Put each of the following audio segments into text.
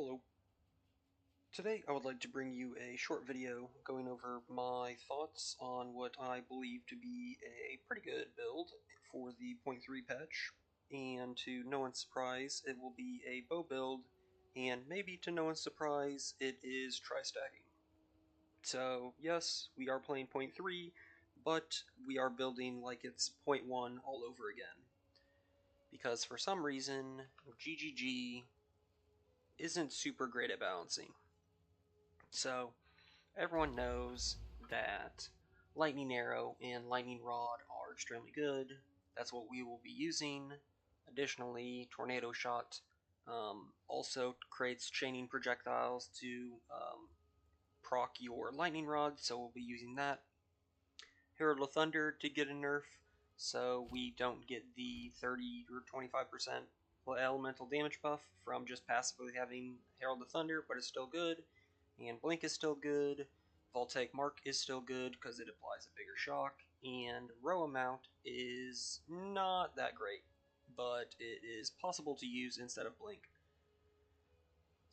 Hello. Today I would like to bring you a short video going over my thoughts on what I believe to be a pretty good build for the 0.3 patch, and to no one's surprise it will be a bow build, and maybe to no one's surprise it is tri-stacking. So yes, we are playing 0.3, but we are building like it's 0.1 all over again. Because for some reason, GGG isn't super great at balancing. So, everyone knows that Lightning Arrow and Lightning Rod are extremely good. That's what we will be using. Additionally, Tornado Shot also creates chaining projectiles to proc your Lightning Rod, so we'll be using that. Herald of Thunder did get a nerf, so we don't get the 30 or 25% elemental damage buff from just passively having Herald of Thunder, but it's still good. And Blink is still good. Voltaic Mark is still good because it applies a bigger shock. And Row Amount is not that great, but it is possible to use instead of Blink.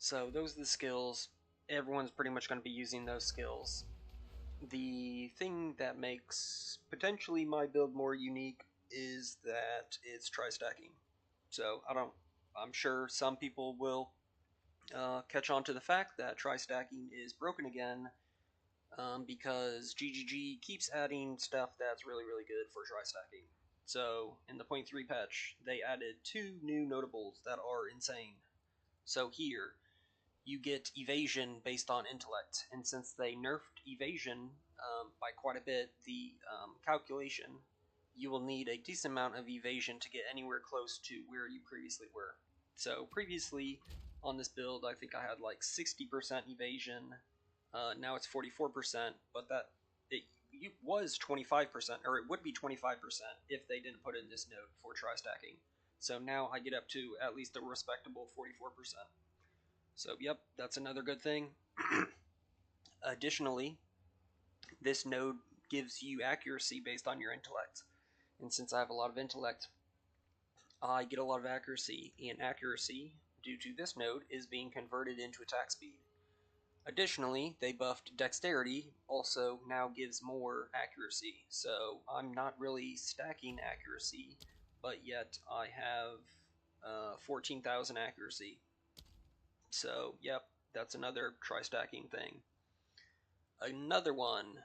So those are the skills. Everyone's pretty much going to be using those skills. The thing that makes potentially my build more unique is that it's tri-stacking. So I'm sure some people will catch on to the fact that tri-stacking is broken again, because GGG keeps adding stuff that's really good for tri-stacking. So in the 0.3 patch, they added 2 new notables that are insane. So here, you get evasion based on intellect, and since they nerfed evasion by quite a bit, the calculation, you will need a decent amount of evasion to get anywhere close to where you previously were. So previously on this build, I think I had like 60% evasion. Now it's 44%, but it was 25%, or it would be 25% if they didn't put in this note for tri-stacking. So now I get up to at least a respectable 44%. So yep, that's another good thing. Additionally, this node gives you accuracy based on your intellect. And since I have a lot of intellect, I get a lot of accuracy, and accuracy, due to this node, is being converted into attack speed. Additionally, they buffed dexterity, also now gives more accuracy, so I'm not really stacking accuracy, but yet I have 14,000 accuracy. So, yep, that's another tri-stacking thing. Another one,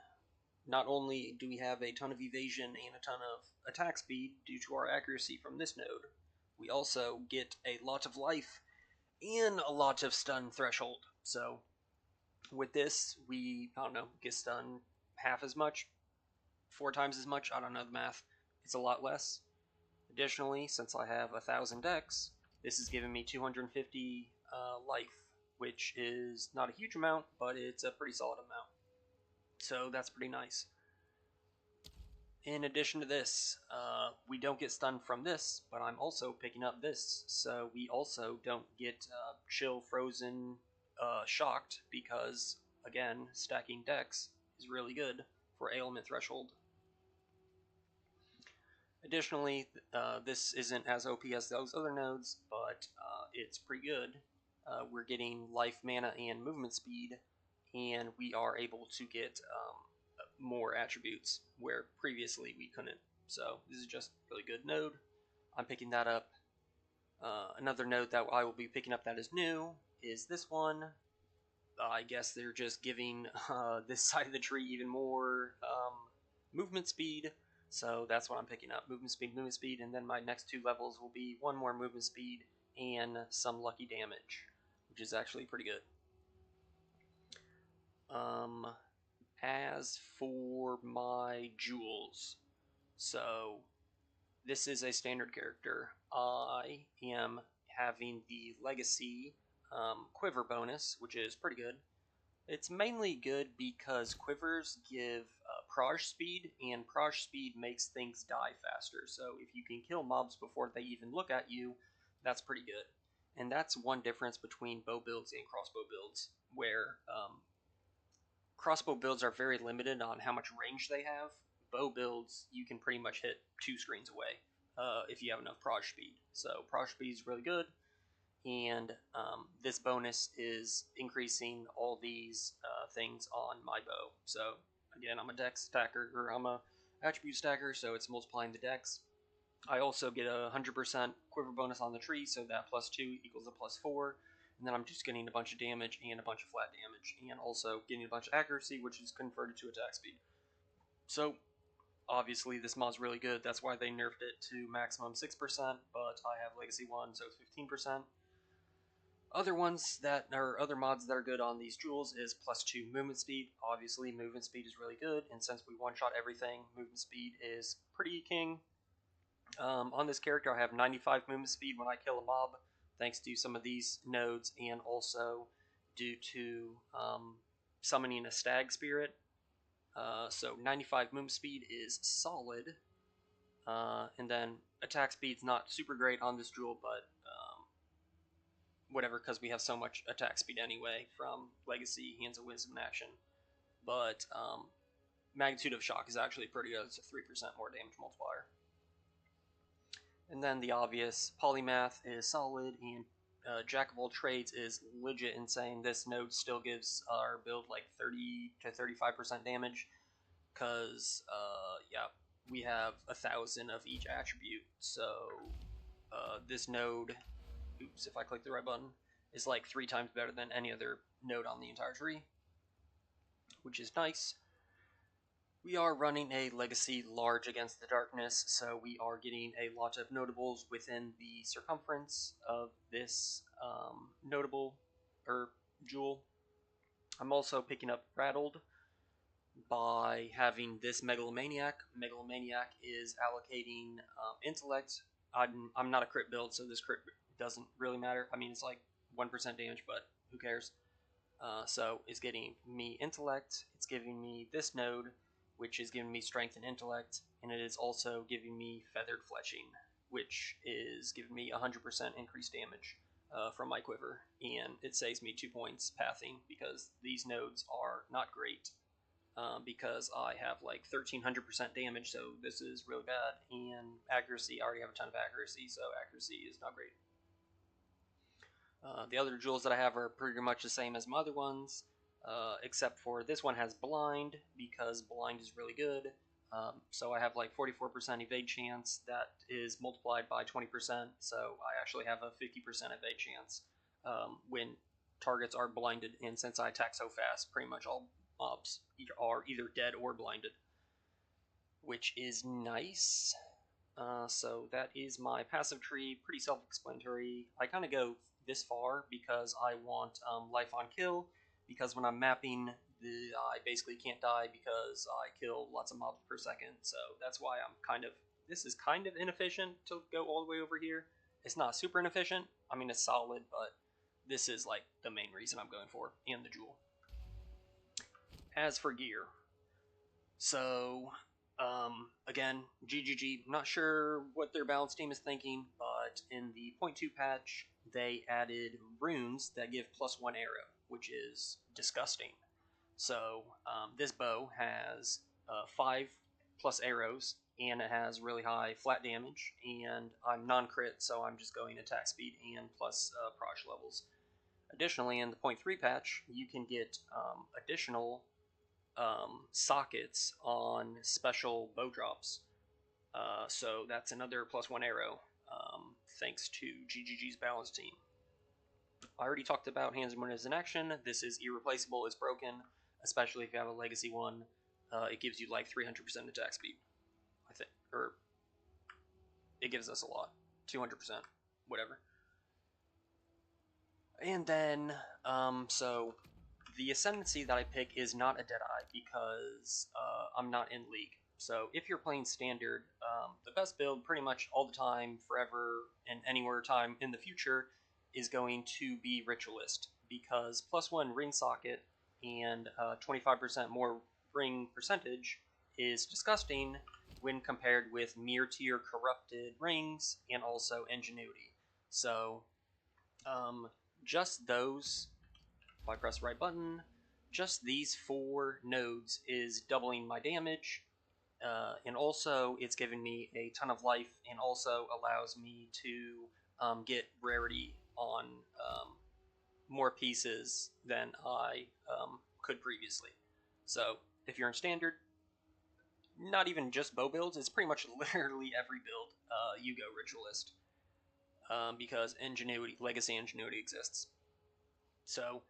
not only do we have a ton of evasion and a ton of attack speed due to our accuracy from this node, we also get a lot of life and a lot of stun threshold. So with this, we, I don't know, get stun half as much, 4 times as much, I don't know the math. It's a lot less. Additionally, since I have 1,000 dex, this is giving me 250 life, which is not a huge amount, but it's a pretty solid amount. So that's pretty nice. In addition to this, we don't get stunned from this, but I'm also picking up this, so we also don't get chill, frozen, shocked, because, again, stacking dex is really good for ailment threshold. Additionally, this isn't as OP as those other nodes, but it's pretty good. We're getting life, mana, and movement speed, and we are able to get more attributes where previously we couldn't. So this is just a really good node. I'm picking that up. Another node that I will be picking up that is new is this one. I guess they're just giving this side of the tree even more movement speed. So that's what I'm picking up. Movement speed, and then my next 2 levels will be 1 more movement speed and some lucky damage, which is actually pretty good. As for my jewels, so this is a standard character. I am having the Legacy Quiver bonus, which is pretty good. It's mainly good because Quivers give proj speed, and proj speed makes things die faster. So if you can kill mobs before they even look at you, that's pretty good. And that's one difference between bow builds and crossbow builds, where crossbow builds are very limited on how much range they have. Bow builds, you can pretty much hit 2 screens away if you have enough proj speed. So proj speed is really good, and this bonus is increasing all these things on my bow. So again, I'm a dex stacker, or I'm a attribute stacker, so it's multiplying the dex. I also get a 100% quiver bonus on the tree, so that plus 2 equals a plus 4, and then I'm just getting a bunch of damage and a bunch of flat damage, and also getting a bunch of accuracy, which is converted to attack speed. So obviously this mod's really good. That's why they nerfed it to maximum 6%, but I have Legacy 1, so it's 15%. Other ones that are other mods that are good on these jewels is plus 2 movement speed. Obviously, movement speed is really good, and since we one-shot everything, movement speed is pretty king. On this character, I have 95 movement speed when I kill a mob, thanks to some of these nodes, and also due to summoning a stag spirit. So 95 movement speed is solid. And then attack speed's not super great on this jewel, but whatever, because we have so much attack speed anyway from Legacy, Hands of Wisdom, and Action. But Magnitude of Shock is actually pretty good. It's a 3% more damage multiplier. And then the obvious Polymath is solid, and Jack of all trades is legit insane. This node still gives our build like 30 to 35% damage, because yeah, we have 1,000 of each attribute. So this node, oops, if I click the right button, is like 3 times better than any other node on the entire tree, which is nice. We are running a Legacy Large Against the Darkness, so we are getting a lot of notables within the circumference of this notable or jewel. I'm also picking up Rattled by having this Megalomaniac. Megalomaniac is allocating intellect. I'm not a crit build, so this crit doesn't really matter. I mean, it's like 1% damage, but who cares? So it's getting me intellect, it's giving me this node, which is giving me strength and intellect, and it is also giving me feathered fletching, which is giving me 100% increased damage from my quiver, and it saves me 2 points pathing, because these nodes are not great, because I have like 1300% damage, so this is really bad, and accuracy, I already have a ton of accuracy, so accuracy is not great. The other jewels that I have are pretty much the same as my other ones, except for this one has blind, because blind is really good. So I have like 44% evade chance that is multiplied by 20%, so I actually have a 50% evade chance when targets are blinded, and since I attack so fast, pretty much all mobs are either dead or blinded, which is nice. So that is my passive tree, pretty self-explanatory. I kind of go this far because I want life on kill, because when I'm mapping, I basically can't die because I kill lots of mobs per second, so that's why this is kind of inefficient to go all the way over here. It's not super inefficient, I mean it's solid, but this is like the main reason I'm going for, and the jewel. As for gear, so again, GGG, not sure what their balance team is thinking, but in the 0.2 patch, they added runes that give +1 arrow, which is disgusting. So this bow has 5 plus arrows, and it has really high flat damage, and I'm non-crit, so I'm just going attack speed and plus proj levels. Additionally, in the 0.3 patch, you can get additional sockets on special bow drops. So that's another +1 arrow, thanks to GGG's balance team. I already talked about Hands of Wisdom in Action. This is irreplaceable, it's broken, especially if you have a Legacy one. It gives you like 300% attack speed, I think, or it gives us a lot, 200%, whatever. And then, so the Ascendancy that I pick is not a Deadeye because I'm not in League. So if you're playing Standard, the best build pretty much all the time, forever, and anywhere time in the future is going to be Ritualist, because +1 ring socket and 25% more ring percentage is disgusting when compared with mere tier corrupted rings and also ingenuity. So just those, if I press the right button, just these 4 nodes is doubling my damage, and also it's giving me a ton of life, and also allows me to get rarity on more pieces than I could previously. So if you're in standard, not even just bow builds, it's pretty much literally every build you go Ritualist, because ingenuity, legacy ingenuity exists. So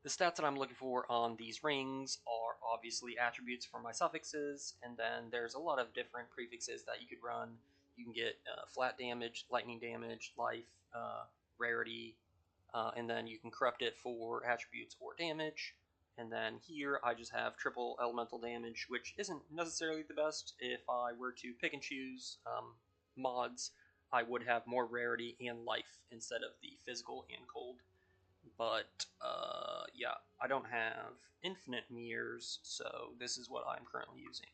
the stats that I'm looking for on these rings are obviously attributes for my suffixes, and then there's a lot of different prefixes that you could run. You can get flat damage, lightning damage, life, rarity, and then you can corrupt it for attributes or damage. And then here I just have triple elemental damage, which isn't necessarily the best. If I were to pick and choose mods, I would have more rarity and life instead of the physical and cold. But yeah, I don't have infinite mirrors, so this is what I'm currently using.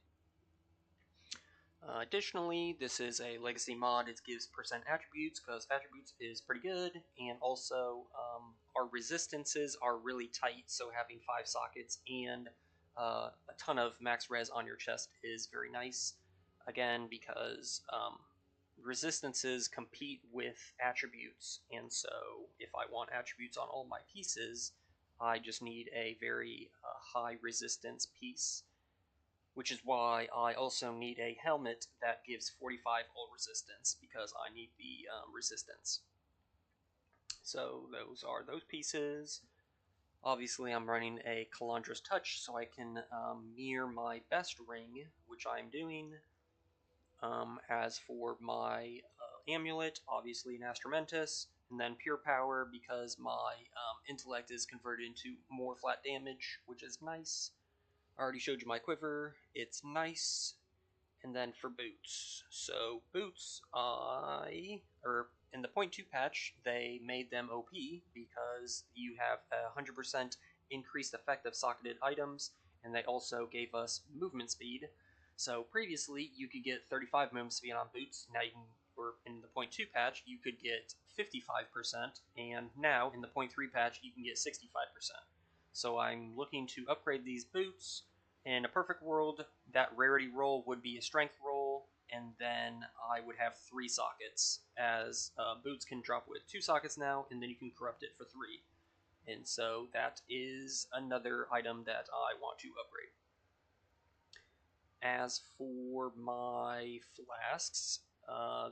Additionally, this is a legacy mod. It gives percent attributes because attributes is pretty good, and also our resistances are really tight, so having 5 sockets and a ton of max res on your chest is very nice. Again, because resistances compete with attributes, and so if I want attributes on all my pieces, I just need a very high resistance piece, which is why I also need a helmet that gives 45 hull resistance, because I need the resistance. So those are those pieces. Obviously I'm running a Calandra's Touch, so I can mirror my best ring, which I'm doing. As for my amulet, obviously an Astramentus, and then Pure Power, because my intellect is converted into more flat damage, which is nice. I already showed you my quiver, it's nice. And then for boots, so boots, in the .2 patch, they made them OP because you have 100% increased effect of socketed items, and they also gave us movement speed. So previously, you could get 35 movement speed on boots. Now you can, or in the .2 patch, you could get 55%, and now in the .3 patch, you can get 65%. So I'm looking to upgrade these boots. In a perfect world, that rarity roll would be a strength roll, and then I would have 3 sockets, as boots can drop with 2 sockets now, and then you can corrupt it for 3. And so that is another item that I want to upgrade. As for my flasks,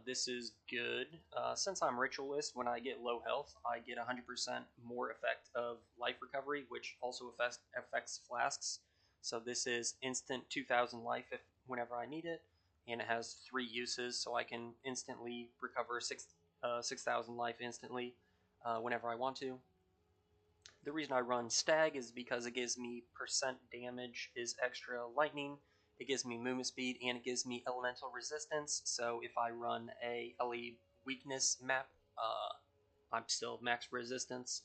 this is good. Since I'm Ritualist, when I get low health, I get 100% more effect of life recovery, which also affects flasks. So this is instant 2000 life whenever I need it, and it has 3 uses, so I can instantly recover 6,000 life instantly whenever I want to. The reason I run Stag is because it gives me percent damage is extra lightning, it gives me movement speed, and it gives me elemental resistance, so if I run a LE weakness map, I'm still max resistance.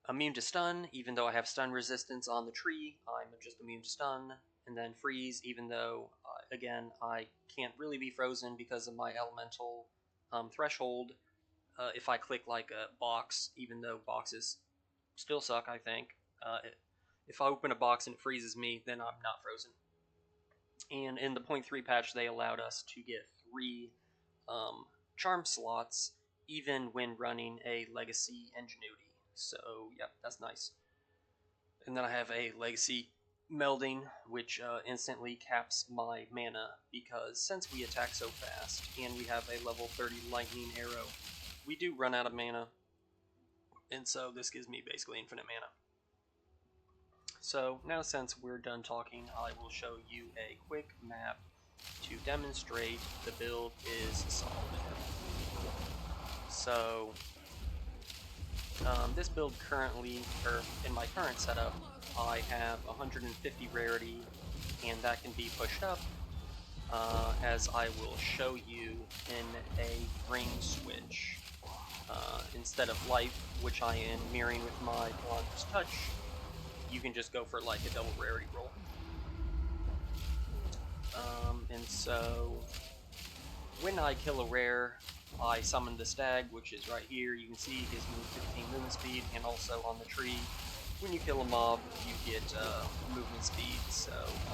Immune to stun, even though I have stun resistance on the tree, I'm just immune to stun. And then freeze, even though, again, I can't really be frozen because of my elemental threshold. If I click like a box, even though boxes still suck, I think. If I open a box and it freezes me, then I'm not frozen. And in the .3 patch, they allowed us to get 3 charm slots, even when running a legacy ingenuity. So, yep, that's nice. And then I have a legacy melding, which instantly caps my mana, because since we attack so fast, and we have a level 30 lightning arrow, we do run out of mana, and so this gives me basically infinite mana. So now, since we're done talking, I will show you a quick map to demonstrate the build is solid. So this build currently, or in my current setup, I have 150 rarity, and that can be pushed up, as I will show you in a ring switch. Instead of life, which I am mirroring with my Calandra's Touch, you can just go for like a double rarity roll. And so when I kill a rare, I summon the Stag, which is right here. You can see it gives me 15 movement speed, and also on the tree, when you kill a mob, you get movement speed. So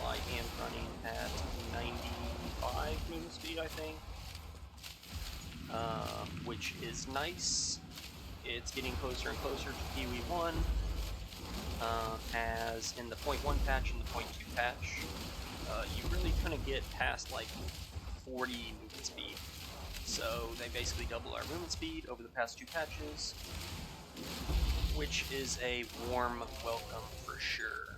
I am running at 95 movement speed, I think, which is nice. it's getting closer and closer to PoE1, as in the 0.1 patch and the 0.2 patch, you really couldn't get past like 40 movement speed. So they basically double our movement speed over the past two patches, which is a warm welcome for sure.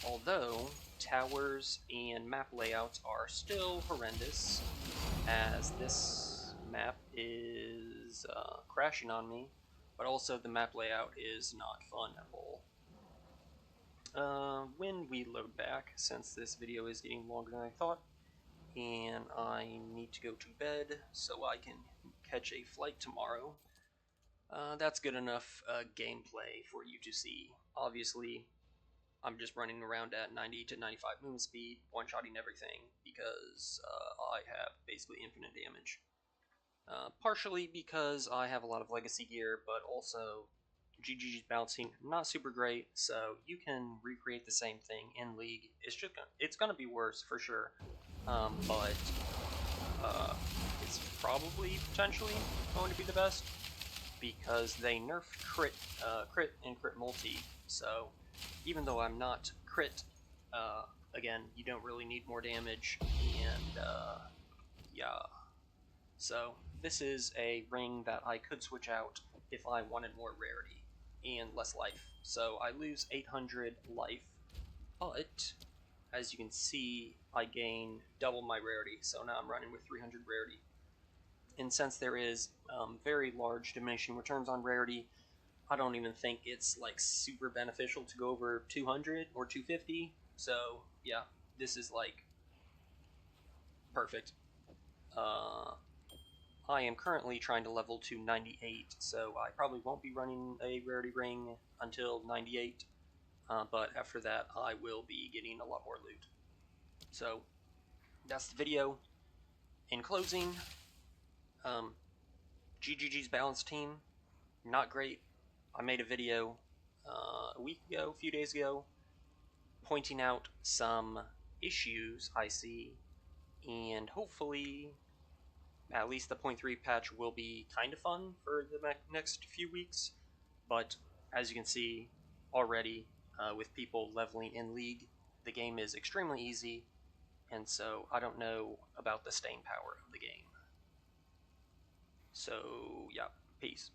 Although towers and map layouts are still horrendous, as this map is crashing on me, but also the map layout is not fun at all. When we load back, since this video is getting longer than I thought, and I need to go to bed so I can catch a flight tomorrow, that's good enough gameplay for you to see. Obviously, I'm just running around at 90 to 95 movement speed, one-shotting everything, because I have basically infinite damage. Partially because I have a lot of legacy gear, but also GG's bouncing not super great, so you can recreate the same thing in League. It's gonna be worse for sure, but it's probably potentially going to be the best because they nerf crit and crit multi. So even though I'm not crit, again, you don't really need more damage, and yeah. So this is a ring that I could switch out if I wanted more rarity and less life. So I lose 800 life, but as you can see, I gain double my rarity. So now I'm running with 300 rarity. And since there is very large diminishing returns on rarity, I don't even think it's like super beneficial to go over 200 or 250. So yeah, this is like perfect. I am currently trying to level to 98, so I probably won't be running a rarity ring until 98, but after that I will be getting a lot more loot. So that's the video. In closing, GGG's balance team, not great. I made a video a few days ago, pointing out some issues I see, and hopefully at least the 0.3 patch will be kind of fun for the next few weeks. But as you can see already, with people leveling in League, the game is extremely easy, and so I don't know about the staying power of the game. So yeah, peace.